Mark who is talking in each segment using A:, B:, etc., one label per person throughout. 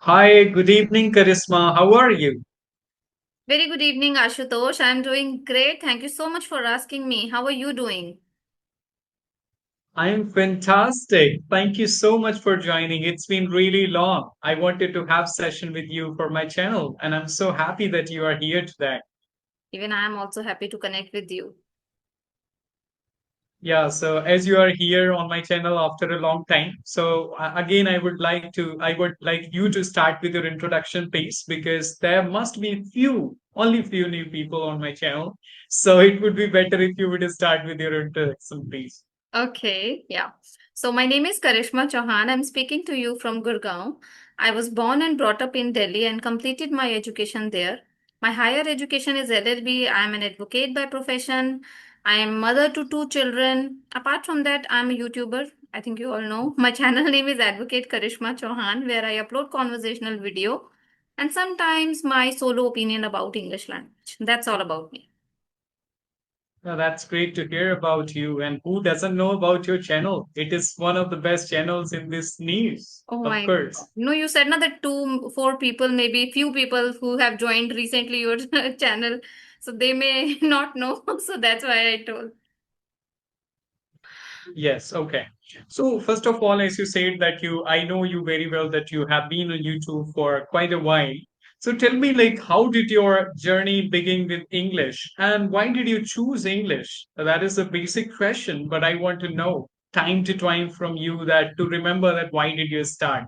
A: Hi, good evening, Karishma. How are you?
B: Very good evening, Ashutosh. I'm doing great. Thank you so much for asking me. How are you doing?
A: I am fantastic. Thank you so much for joining. It's been really long. I wanted to have session with you for my channel, and I'm so happy that you are here today.
B: Even I am also happy to connect with you.
A: Yeah, so as you are here on my channel after a long time, so again, I would like you to start with your introduction piece because there must be only few new people on my channel. So it would be better if you would start with your introduction piece.
B: Okay, yeah. So my name is Karishma Chauhan. I'm speaking to you from Gurgaon. I was born and brought up in Delhi and completed my education there. My higher education is LLB. I'm an advocate by profession. I am mother to two children. Apart from that, I'm a YouTuber. I think you all know. My channel name is Advocate Karishma Chauhan, where I upload conversational video and sometimes my solo opinion about English language. That's all about me.
A: Now, that's great to hear about you. And who doesn't know about your channel? It is one of the best channels in this news,
B: Oh
A: of
B: my God.
A: course.
B: No, you said now that two, four people, maybe few people who have joined recently your channel. So they may not know. So that's why I told.
A: Yes, okay. So first of all, as you said that I know you very well that you have been on YouTube for quite a while. So tell me, like, how did your journey begin with English, and why did you choose English? That is a basic question, but I want to know time to time from you that to remember that why did you start?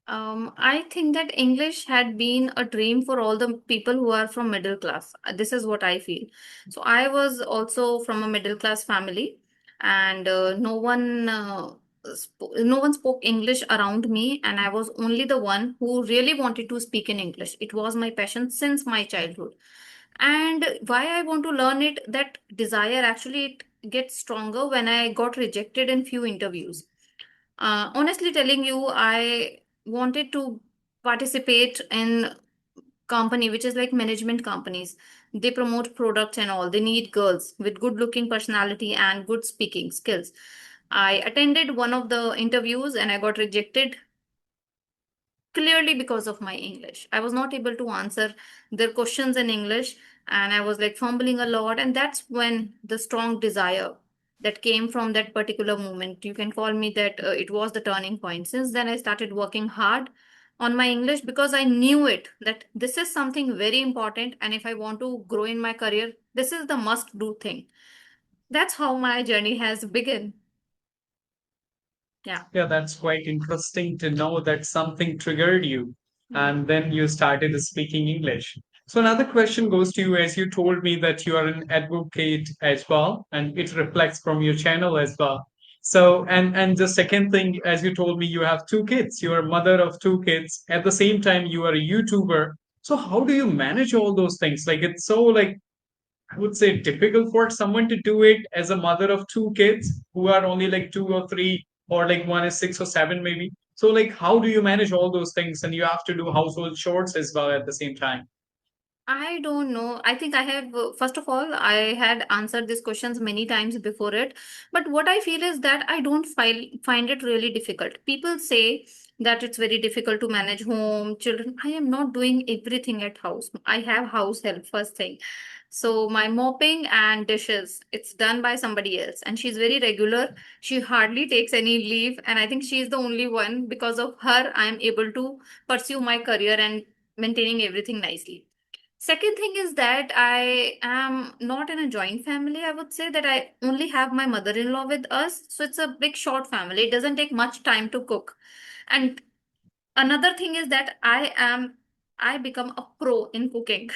B: I think that English had been a dream for all the people who are from middle class. This is what I feel. So I was also from a middle class family, and no one spoke English around me, and I was only the one who really wanted to speak in English. It was my passion since my childhood. And why I want to learn it, that desire actually it gets stronger when I got rejected in few interviews. Honestly telling you, I wanted to participate in company which is like management companies. They promote products and all. They need girls with good looking personality and good speaking skills. I attended one of the interviews and I got rejected clearly because of my English. I was not able to answer their questions in English and I was like fumbling a lot. And that's when the strong desire that came from that particular moment, you can call me that it was the turning point. Since then, I started working hard on my English because I knew it that this is something very important. And if I want to grow in my career, this is the must do thing. That's how my journey has begun. Yeah.
A: Yeah, that's quite interesting to know that something triggered you
B: Mhm.
A: and then you started speaking English. So another question goes to you as you told me that you are an advocate as well, and it reflects from your channel as well. So and the second thing, as you told me, you have two kids, you are a mother of two kids. At the same time, you are a YouTuber. So how do you manage all those things? Like it's so like I would say difficult for someone to do it as a mother of two kids who are only like two or three, or like one is six or seven maybe. So like how do you manage all those things and you have to do household chores as well at the same time?
B: I don't know. I think I have, first of all, I had answered these questions many times before it. But what I feel is that I don't find it really difficult. People say that it's very difficult to manage home, children. I am not doing everything at house. I have house help first thing. So my mopping and dishes, it's done by somebody else. And she's very regular. She hardly takes any leave. And I think she's the only one. Because of her, I am able to pursue my career and maintaining everything nicely. Second thing is that I am not in a joint family. I would say that I only have my mother-in-law with us. So it's a big short family. It doesn't take much time to cook. And another thing is that I become a pro in cooking.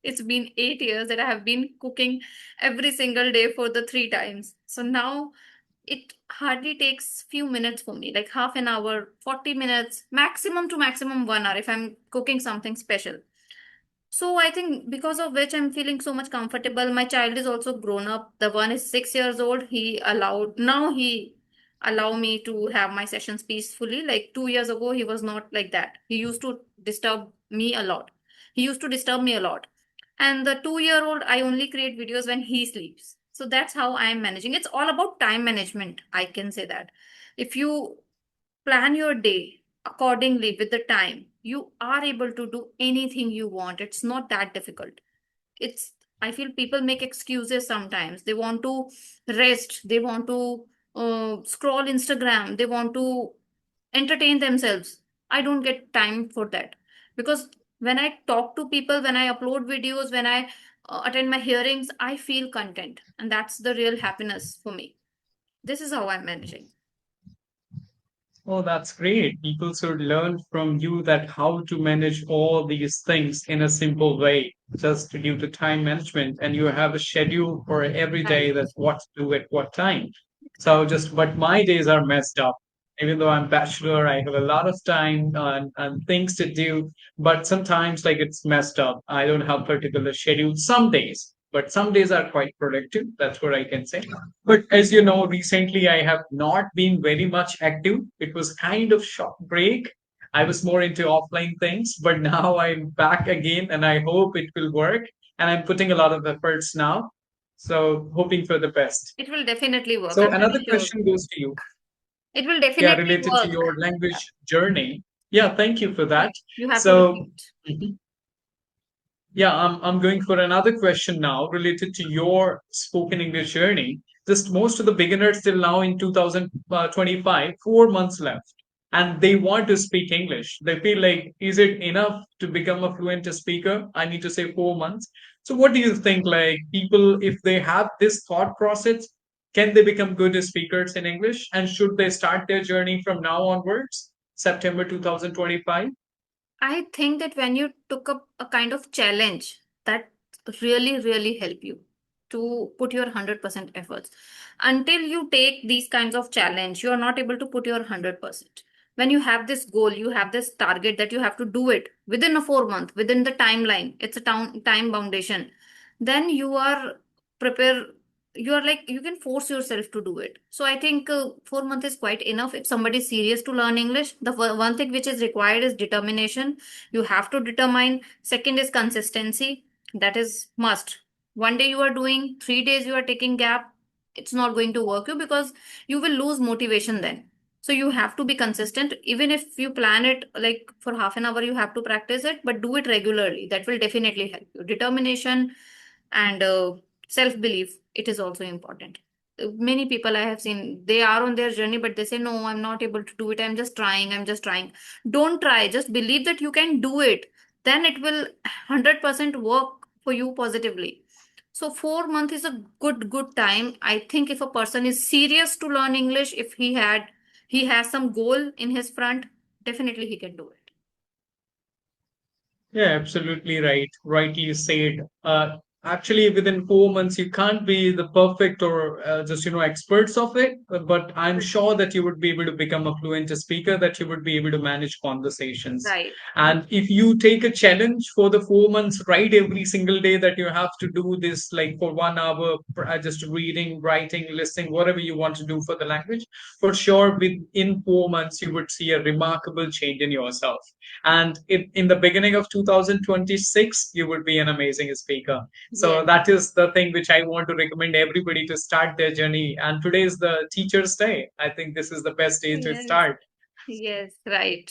B: It's been 8 years that I have been cooking every single day for the three times. So now it hardly takes few minutes for me, like half an hour, 40 minutes, maximum to maximum 1 hour if I'm cooking something special. So I think because of which I'm feeling so much comfortable. My child is also grown up. The one is 6 years old. He allow me to have my sessions peacefully. Like 2 years ago, he was not like that. He used to disturb me a lot. He used to disturb me a lot. And the 2 year old, I only create videos when he sleeps. So that's how I'm managing. It's all about time management. I can say that. If you plan your day, accordingly with the time, you are able to do anything you want. It's not that difficult. It's, I feel people make excuses sometimes. They want to rest, they want to scroll Instagram, they want to entertain themselves. I don't get time for that, because when I talk to people, when I upload videos, when I attend my hearings, I feel content, and that's the real happiness for me. This is how I'm managing.
A: Oh, that's great. People should learn from you that how to manage all these things in a simple way, just due to time management. And you have a schedule for every day
B: Right.
A: that what to do at what time. So just, but my days are messed up. Even though I'm bachelor, I have a lot of time and things to do. But sometimes like it's messed up. I don't have particular schedule some days, but some days are quite productive. That's what I can say. But as you know, recently I have not been very much active. It was kind of short break. I was more into offline things, but now I'm back again and I hope it will work. And I'm putting a lot of efforts now. So hoping for the best.
B: It will definitely work.
A: So
B: I'm very
A: another
B: sure.
A: question goes to you.
B: It will
A: Yeah,
B: definitely
A: related to
B: work.
A: your language journey. Yeah, thank you for that.
B: You have to
A: So
B: repeat.
A: mhm. Yeah, I'm going for another question now related to your spoken English journey. Just most of the beginners till now in 2025, 4 months left, and they want to speak English. They feel like, is it enough to become a fluent speaker? I need to say 4 months. So, what do you think? Like, people, if they have this thought process, can they become good speakers in English? And should they start their journey from now onwards, September 2025?
B: I think that when you took up a kind of challenge, that really, really help you to put your 100% efforts. Until you take these kinds of challenge, you are not able to put your 100%. When you have this goal, you have this target that you have to do it within a 4 month, within the timeline, it's a time foundation, then you are prepare, you are like, you can force yourself to do it. So I think 4 months is quite enough if somebody is serious to learn English. The one thing which is required is determination. You have to determine. Second is consistency. That is must. One day you are doing, 3 days you are taking gap, it's not going to work you, because you will lose motivation then. So you have to be consistent. Even if you plan it like for half an hour, you have to practice it, but do it regularly. That will definitely help you. Determination and self belief, it is also important. Many people I have seen, they are on their journey, but they say, no, I'm not able to do it, I'm just trying. Don't try, just believe that you can do it. Then it will 100% work for you positively. So 4 months is a good time. I think if a person is serious to learn English, if he has some goal in his front, definitely he can do it.
A: Yeah, absolutely right. Rightly said. Actually, within 4 months, you can't be the perfect or just experts of it. But I'm sure that you would be able to become a fluent speaker. That you would be able to manage conversations.
B: Right.
A: And if you take a challenge for the 4 months, right, every single day that you have to do this, like for 1 hour, just reading, writing, listening, whatever you want to do for the language, for sure, within 4 months, you would see a remarkable change in yourself. And in the beginning of 2026, you would be an amazing speaker. So
B: Yes.
A: that is the thing which I want to recommend everybody to start their journey. And today is the Teacher's Day. I think this is the best day to
B: Yes.
A: start.
B: Yes. Right.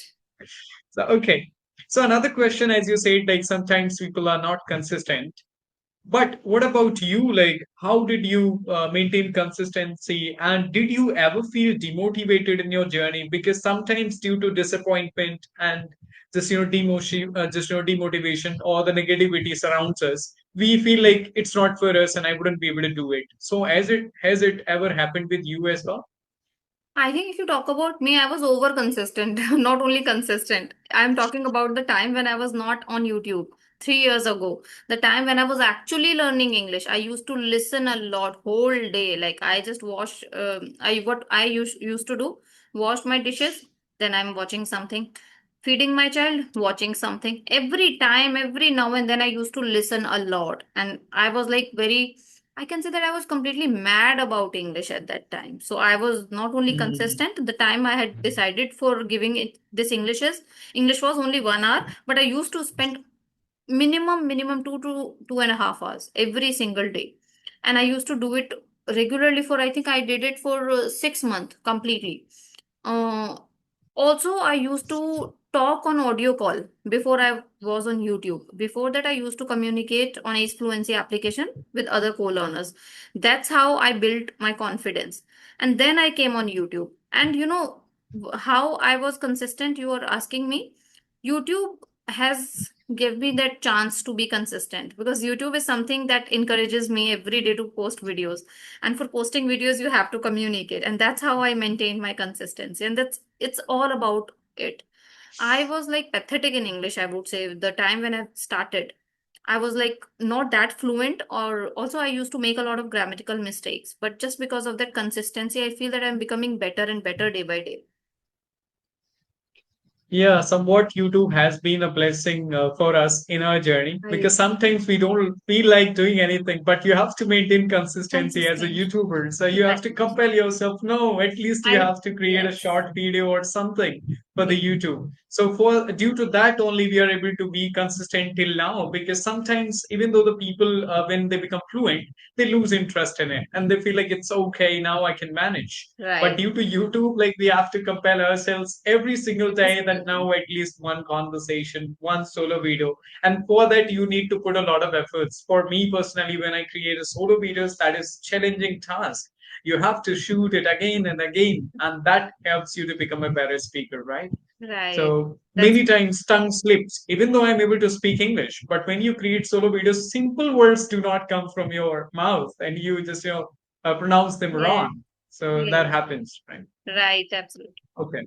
A: So, okay. So another question, as you said, like sometimes people are not consistent. But what about you? Like, how did you maintain consistency? And did you ever feel demotivated in your journey? Because sometimes, due to disappointment and just demotivation or the negativity surrounds us, we feel like it's not for us, and I wouldn't be able to do it. So, has it ever happened with you as well?
B: I think if you talk about me, I was over consistent, not only consistent. I'm talking about the time when I was not on YouTube 3 years ago. The time when I was actually learning English. I used to listen a lot whole day. Like I just wash. I what I used to do, wash my dishes. Then I'm watching something, feeding my child, watching something. Every time, every now and then, I used to listen a lot, and I was like very, I can say that I was completely mad about English at that time. So I was not only
A: Mm.
B: consistent, the time I had decided for giving it this English was only 1 hour, but I used to spend minimum 2 to 2.5 hours every single day. And I used to do it regularly for, I think I did it for 6 months completely. Also, I used to talk on audio call before I was on YouTube. Before that, I used to communicate on a fluency application with other co-learners. That's how I built my confidence. And then I came on YouTube. And how I was consistent, you were asking me. YouTube has give me that chance to be consistent, because YouTube is something that encourages me every day to post videos, and for posting videos you have to communicate, and that's how I maintain my consistency, and that's it's all about it. I was like pathetic in English, I would say. The time when I started, I was like not that fluent, or also I used to make a lot of grammatical mistakes, but just because of that consistency, I feel that I'm becoming better and better day by day.
A: Yeah, somewhat YouTube has been a blessing for us in our journey, because
B: Right.
A: sometimes we don't feel like doing anything, but you have to maintain consistency as a
B: Consistent.
A: YouTuber. So you have
B: Right.
A: to compel yourself. No, at least you
B: I
A: have to create a
B: Yes.
A: short video or something for the
B: Yes.
A: YouTube. So for due to that only we are able to be consistent till now, because sometimes even though the people when they become fluent, they lose interest in it and they feel like it's okay now I can manage. But
B: Right.
A: due to YouTube, like we have to compel ourselves every single
B: Every
A: day that
B: single
A: now
B: time.
A: at least one conversation, one solo video. And for that, you need to put a lot of efforts. For me personally, when I create a solo videos, that is challenging task. You have to shoot it again and again, and that helps you to become a better speaker, right?
B: Right.
A: So
B: That's
A: many times tongue slips, even though I'm able to speak English. But when you create solo videos, simple words do not come from your mouth and you just, pronounce them
B: Yes.
A: wrong. So that
B: Yes.
A: happens, right?
B: Right. Absolutely.
A: Okay.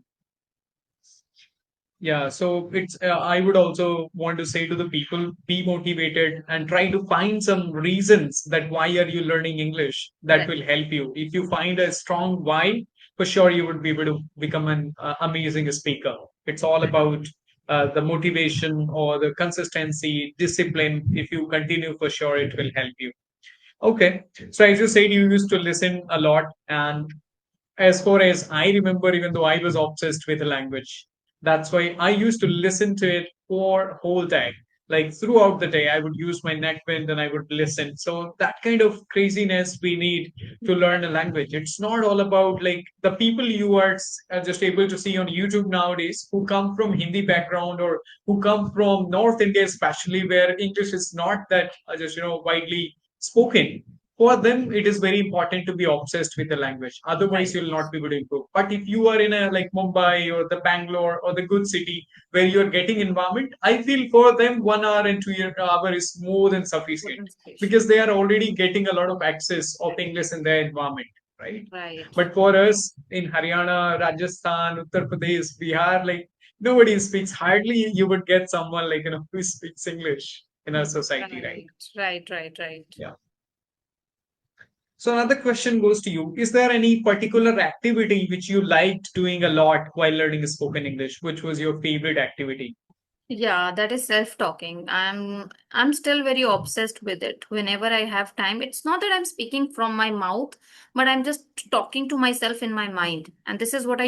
A: Yeah, so I would also want to say to the people, be motivated and try to find some reasons that why are you learning English that
B: Right.
A: will help you. If you find a strong why, for sure you would be able to become an amazing speaker. It's all about the motivation or the consistency, discipline. If you continue, for sure it will help you. Okay. So as you said, you used to listen a lot, and as far as I remember, even though I was obsessed with the language, that's why I used to listen to it for whole day. Like throughout the day, I would use my neck band and I would listen. So that kind of craziness we need to learn a language. It's not all about like the people you are just able to see on YouTube nowadays who come from Hindi background or who come from North India, especially where English is not that just widly spoken. For them it is very important to be obsessed with the language, otherwise
B: Right.
A: you'll not be able to improve. But if you are in a like Mumbai or the Bangalore or the good city where you're getting environment, I feel for them 1 hour and 2 hour is more than sufficient,
B: Wooden station.
A: because they are already getting a lot of access of English in their environment, right?
B: Right.
A: But for us in Haryana, Rajasthan, Uttar Pradesh, Bihar, like nobody speaks, hardly you would get someone like who speaks English in our society, right?
B: Right. Right. Right. Right.
A: Yeah. So another question goes to you. Is there any particular activity which you liked doing a lot while learning spoken English? Which was your favorite activity?
B: Yeah, that is self-talking. I'm still very obsessed with it. Whenever I have time, it's not that I'm speaking from my mouth, but I'm just talking to myself in my mind. And this is what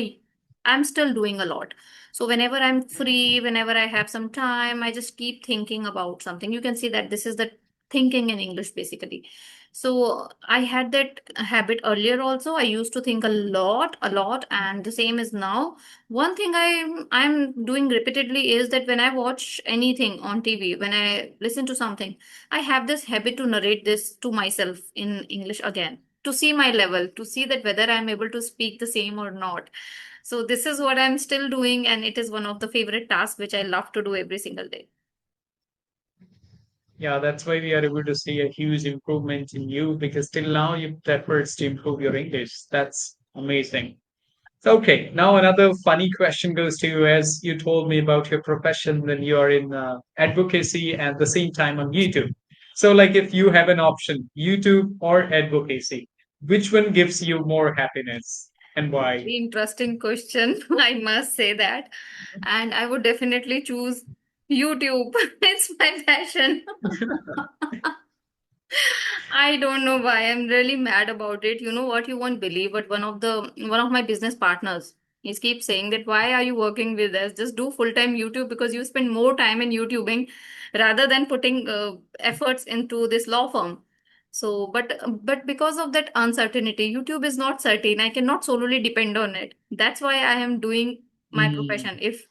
B: I'm still doing a lot. So whenever I'm free, whenever I have some time, I just keep thinking about something. You can see that this is the thinking in English basically. So I had that habit earlier also. I used to think a lot, and the same is now. One thing I'm doing repeatedly is that when I watch anything on TV, when I listen to something, I have this habit to narrate this to myself in English again, to see my level, to see that whether I'm able to speak the same or not. So this is what I'm still doing, and it is one of the favorite tasks which I love to do every single day.
A: Yeah, that's why we are able to see a huge improvement in you, because till now you put efforts to improve your English. That's amazing. So, okay, now another funny question goes to you, as you told me about your profession when you are in advocacy at the same time on YouTube. So, like if you have an option, YouTube or advocacy, which one gives you more happiness and why?
B: Very interesting question, I must say that. And I would definitely choose YouTube. It's my passion. I don't know why. I'm really mad about it. You know what? You won't believe, but one of my business partners, he keeps saying that why are you working with us? Just do full-time YouTube, because you spend more time in YouTubing rather than putting efforts into this law firm. So, but because of that uncertainty, YouTube is not certain. I cannot solely depend on it. That's why I am doing my
A: Mm.
B: profession. If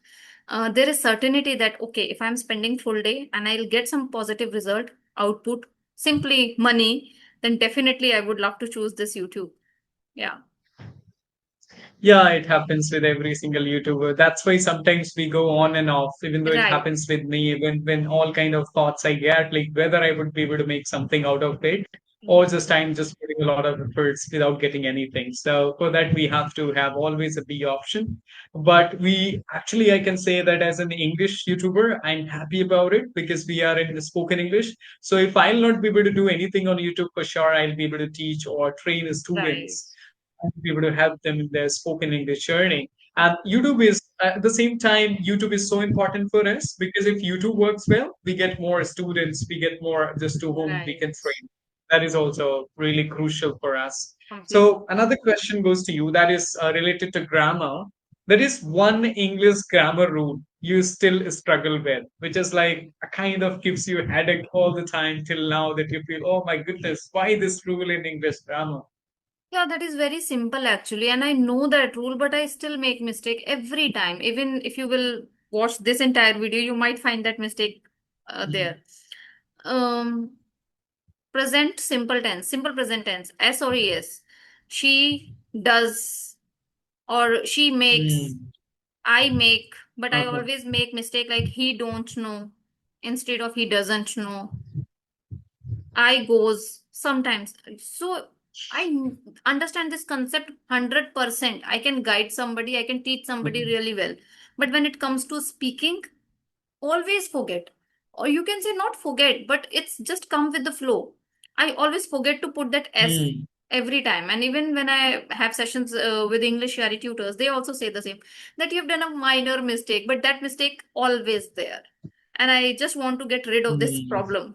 B: there is certainty that okay, if I'm spending full day and I'll get some positive result, output, simply money, then definitely I would love to choose this YouTube. Yeah.
A: Yeah, it happens with every single YouTuber. That's why sometimes we go on and off, even though it
B: Right.
A: happens with me, when all kind of thoughts I get, like whether I would be able to make something out of it, or just I'm just putting a lot of efforts without getting anything. So for that, we have to have always a B option. But we actually, I can say that as an English YouTuber, I'm happy about it because we are in spoken English. So if I'll not be able to do anything on YouTube, for sure, I'll be able to teach or train
B: Right.
A: students and be able to help them in their spoken English journey. And YouTube is, at the same time, YouTube is so important for us because if YouTube works well, we get more students, we get more just to whom we
B: Right.
A: can train. That is also really crucial for us.
B: Completely.
A: So another question goes to you that is related to grammar. There is one English grammar rule you still struggle with, which is like a kind of gives you a headache all the time till now that you feel, oh my goodness, why this rule in English grammar?
B: Yeah, that is very simple actually, and I know that rule, but I still make mistake every time. Even if you will watch this entire video, you might find that mistake
A: Mhm.
B: there. Um, simple present tense, S or ES. She does or she makes,
A: Mm.
B: I make, but I
A: Okay.
B: always make mistake like he don't know instead of he doesn't know. I goes sometimes. So understand this concept 100%. I can guide somebody, I can teach somebody
A: Mhm.
B: really well. But when it comes to speaking, always forget. Or you can say not forget, but it's just come with the flow. I always forget to put that S
A: Mm.
B: every time. And even when I have sessions with English Shari tutors, they also say the same that you've done a minor mistake, but that mistake always there. And I just want to get rid of this
A: Mm.
B: problem.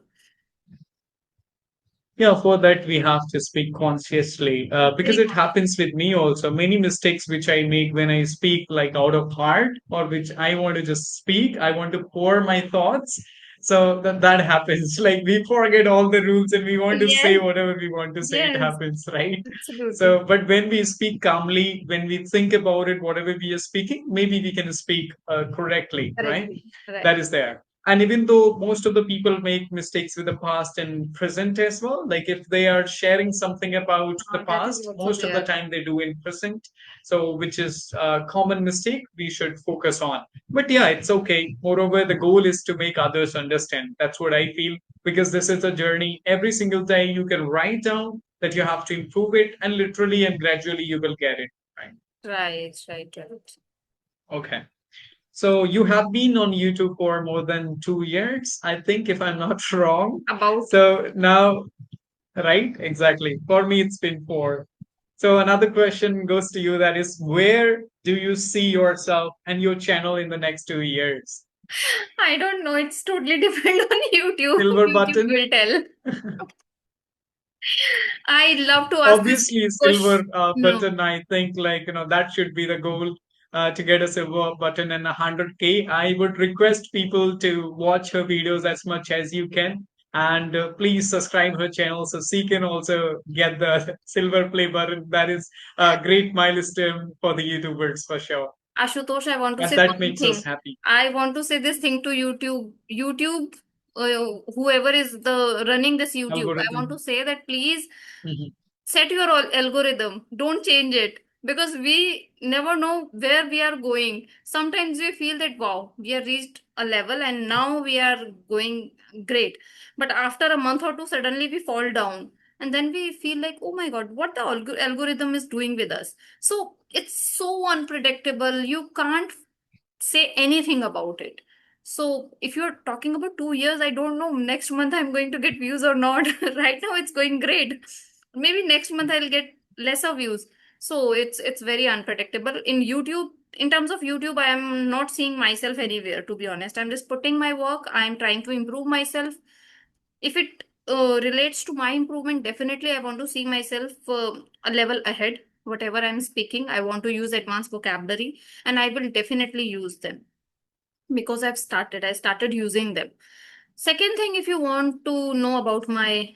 A: Yeah, for that we have to speak consciously because
B: Very
A: it happens with me also. Many mistakes which I make when I speak like out of heart or which I want to just speak, I want to pour my thoughts. So that happens. Like we forget all the rules and we want to say
B: Yes,
A: whatever we want to say. It
B: yes,
A: happens, right?
B: absolutely.
A: So, but when we speak calmly, when we think about it, whatever we are speaking, maybe we can speak correctly, right?
B: Correctly. Right.
A: That is there. And even though most of the people make mistakes with the past and present as well, like if they are sharing something about the
B: That is
A: past,
B: also
A: most of the
B: there.
A: time they do in present. So, which is a common mistake we should focus on. But yeah, it's okay. Moreover, the goal is to make others understand. That's what I feel because this is a journey. Every single day you can write down that you have to improve it, and literally and gradually you will get it. Right.
B: Right, right, right.
A: Okay. So you have been on YouTube for more than 2 years, I think, if I'm not wrong.
B: About
A: So now, right? Exactly. For me, it's been 4. So another question goes to you that is, where do you see yourself and your channel in the next 2 years?
B: I don't know. It's totally depend on YouTube.
A: Silver
B: YouTube
A: button?
B: will tell. I love to ask this
A: Obviously,
B: question.
A: silver
B: No.
A: button, I think, like, that should be the goal to get a silver button and 100K. I would request people to watch her videos as much as you can. And please subscribe her channel so she can also get the silver play button. That is a great milestone for the YouTubers for sure.
B: Ashutosh, I want to
A: But
B: say
A: that
B: one
A: makes us
B: thing.
A: happy.
B: I want to say this thing to YouTube. YouTube, whoever is the running this YouTube, I want to
A: Algorithm.
B: say that please
A: Mhm.
B: set your algorithm. Don't change it because we never know where we are going. Sometimes we feel that wow, we have reached a level and now we are going great. But after a month or two, suddenly we fall down. And then we feel like, oh my God, what the algorithm is doing with us. So it's so unpredictable. You can't say anything about it. So if you're talking about 2 years, I don't know next month I'm going to get views or not. Right now it's going great. Maybe next month I'll get lesser views. So it's very unpredictable. In YouTube, in terms of YouTube, I am not seeing myself anywhere, to be honest. I'm just putting my work. I'm trying to improve myself. If it relates to my improvement, definitely I want to see myself a level ahead. Whatever I'm speaking, I want to use advanced vocabulary and I will definitely use them because I started using them. Second thing, if you want to know about my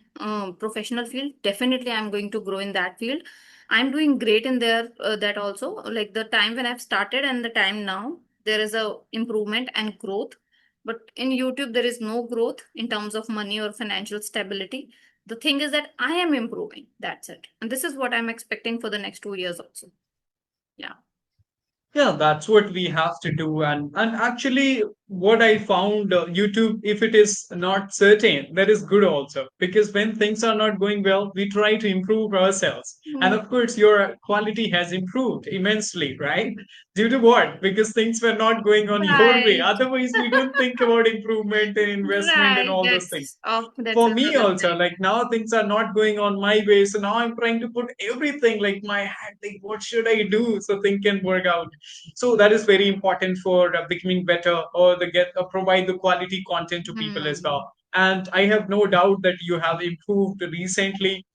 B: professional field, definitely I'm going to grow in that field. I'm doing great in there, that also, like the time when I've started and the time now, there is a improvement and growth. But in YouTube, there is no growth in terms of money or financial stability. The thing is that I am improving. That's it. And this is what I'm expecting for the next 2 years also. Yeah.
A: Yeah, that's what we have to do. And actually, what I found, YouTube, if it is not certain, that is good also. Because when things are not going well, we try to improve ourselves. And
B: Mm,
A: of course, your quality has improved immensely, right? Due to what? Because things were not going on your way.
B: right.
A: Otherwise, we don't think about improvement and investment and
B: Right.
A: all those things.
B: That's
A: For me
B: another
A: also,
B: thing.
A: like now things are not going on my way, so now I'm trying to put everything like my hand, like what should I do so things can work out. So that is very important for becoming better, or the get provide the quality content to people as well.
B: Hmm.
A: And I have no doubt that you have improved recently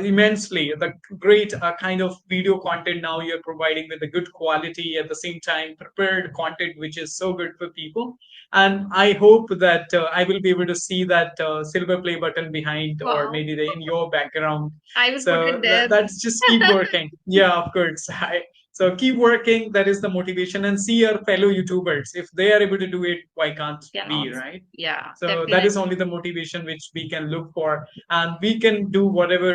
A: immensely. The great kind of video content now you're providing with a good quality, at the same time prepared content which is so good for people. And I hope that I will be able to see that silver play button behind, or
B: Wow.
A: maybe in your background.
B: I will put
A: So
B: it there.
A: that's just keep working. Yeah, of course. So keep working. That is the motivation. And see our fellow YouTubers. If they are able to do it, why can't
B: Can
A: we,
B: also.
A: right?
B: Yeah,
A: So that is only
B: definitely.
A: the motivation which we can look for, and we can do whatever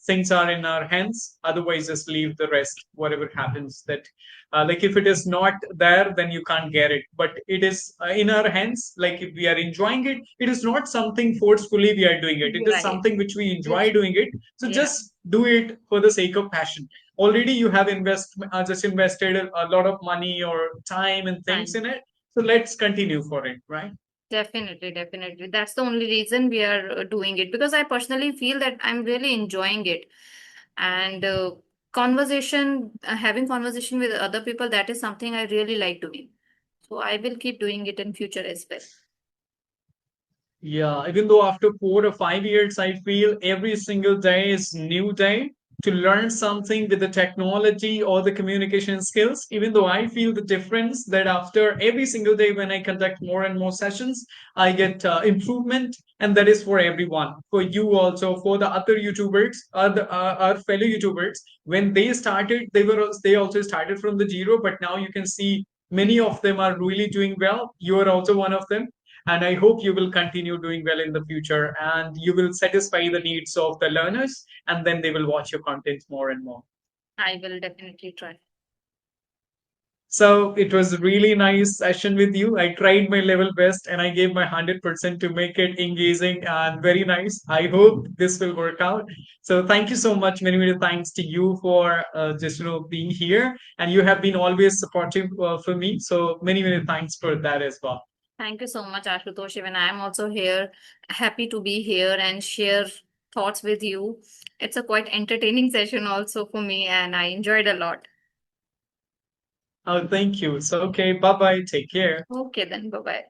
A: things are in our hands. Otherwise, just leave the rest, whatever happens. That like if it is not there, then you can't get it. But it is in our hands. Like if we are enjoying it, it is not something forcefully we are doing it. It is
B: Right.
A: something which we enjoy
B: Which,
A: doing it. So
B: yeah,
A: just do it for the sake of passion. Already you have just invested a lot of money or time and things
B: fine.
A: in it. So let's continue for it, right?
B: Definitely, definitely. That's the only reason we are doing it, because I personally feel that I'm really enjoying it. And having conversation with other people, that is something I really like doing. So I will keep doing it in future as well.
A: Yeah, even though after 4 or 5 years, I feel every single day is new day to learn something with the technology or the communication skills. Even though I feel the difference that after every single day when I conduct more and more sessions, I get improvement, and that is for everyone, for you also, for the other YouTubers, our fellow YouTubers. When they started, they also started from the zero, but now you can see many of them are really doing well. You are also one of them, and I hope you will continue doing well in the future, and you will satisfy the needs of the learners, and then they will watch your content more and more.
B: I will definitely try.
A: So it was a really nice session with you. I tried my level best and I gave my 100% to make it engaging and very nice. I hope this will work out. So thank you so much. Many, many thanks to you for just being here, and you have been always supportive for me. So many, many thanks for that as well.
B: Thank you so much, Ashutosh. Even I'm also here, happy to be here and share thoughts with you. It's a quite entertaining session also for me, and I enjoyed a lot.
A: Oh, thank you. So okay, bye bye. Take care.
B: Okay, then, bye bye.